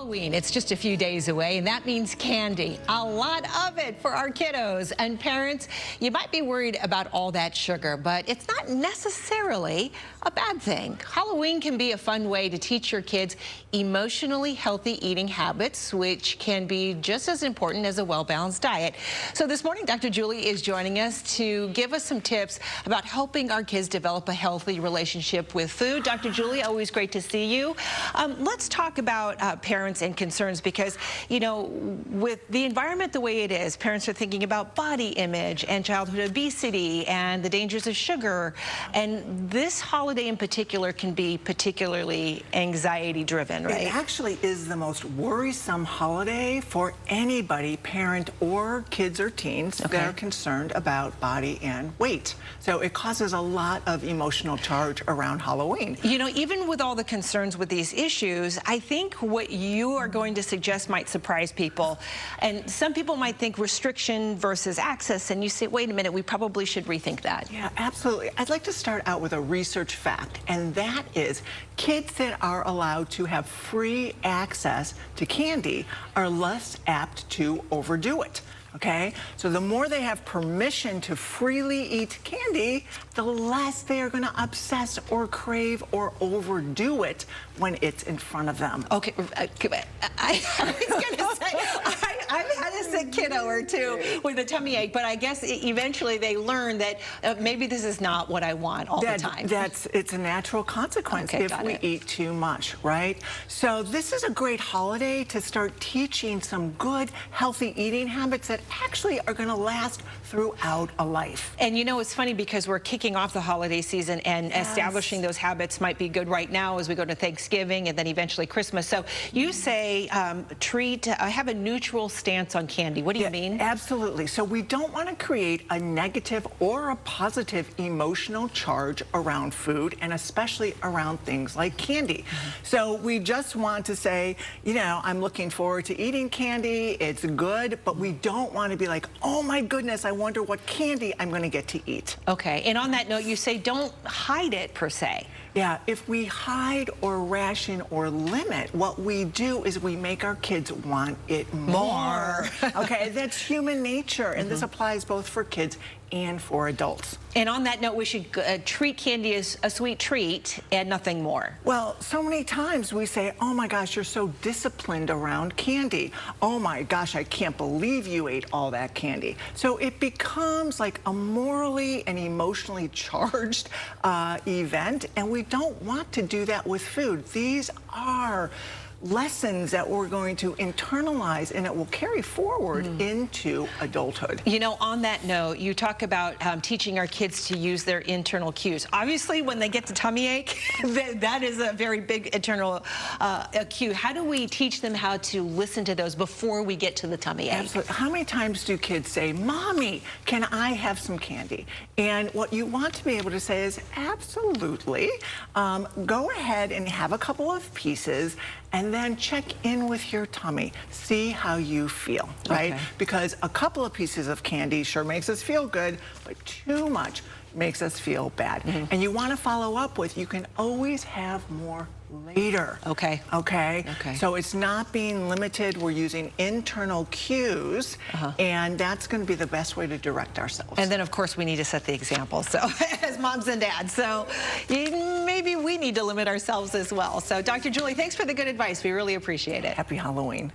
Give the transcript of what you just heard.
Halloween, it's just a few days away, and that means candy. A lot of it for our kiddos. And parents, you might be worried about all that sugar, but it's not necessarily a bad thing. Halloween can be a fun way to teach your kids emotionally healthy eating habits, which can be just as important as a well-balanced diet. So this morning, Dr. Julie is joining us to give us some tips about helping our kids develop a healthy relationship with food. Dr. Julie, always great to see you. Let's talk about parents and concerns because, you know, with the environment the way it is, parents are thinking about body image and childhood obesity and the dangers of sugar. And this holiday in particular can be particularly anxiety-driven, right? It actually is the most worrisome holiday for anybody, parent or kids or teens, that are concerned about body and weight. So it causes a lot of emotional charge around Halloween. You know, even with all the concerns with these issues, I think what you are going to suggest might surprise people. And some people might think restriction versus access, and you say, wait a minute, we probably should rethink that. Yeah, absolutely. I'd like to start out with a research fact, and that is kids that are allowed to have free access to candy are less apt to overdo it. Okay, so the more they have permission to freely eat candy, the less they are going to obsess or crave or overdo it when it's in front of them. Okay, I was going to say, I've had a sick kiddo or two with a tummy ache, but I guess eventually they learn that maybe this is not what I want all the time. It's a natural consequence if we eat too much, right? So this is a great holiday to start teaching some good, healthy eating habits that actually are going to last throughout a life. And you know, it's funny because we're kicking off the holiday season, and establishing those habits might be good right now as we go to Thanksgiving and then eventually Christmas. So you say have a neutral stance on candy. What do you mean? Absolutely. So we don't want to create a negative or a positive emotional charge around food, and especially around things like candy. So we just want to say, you know, I'm looking forward to eating candy. It's good, but we don't want to be like, oh my goodness, I wonder what candy I'm going to get to eat. Okay, and on that note, you say don't hide it per se. Yeah, if we hide or ration or limit, what we do is we make our kids want it more. Okay, that's human nature, and this applies both for kids and for adults. And on that note, we should treat candy as a sweet treat and nothing more. Well, so many times we say, oh my gosh, you're so disciplined around candy. Oh my gosh, I can't believe you ate all that candy. So it becomes like a morally and emotionally charged event, and we don't want to do that with food. These are lessons that we're going to internalize, and it will carry forward into adulthood. You know, on that note, you talk about teaching our kids to use their internal cues. Obviously, when they get the tummy ache, that is a very big internal cue. How do we teach them how to listen to those before we get to the tummy ache? Absolutely. How many times do kids say, Mommy, can I have some candy? And what you want to be able to say is, absolutely. Go ahead and have a couple of pieces, and then check in with your tummy. See how you feel, right? Because a couple of pieces of candy sure makes us feel good, but too much makes us feel bad. And you want to follow up with, you can always have more later. Okay. So it's not being limited. We're using internal cues, and that's going to be the best way to direct ourselves. And then, of course, we need to set the example. So, as moms and dads, so maybe we need to limit ourselves as well. So, Dr. Julie, thanks for the good advice. We really appreciate it. Happy Halloween.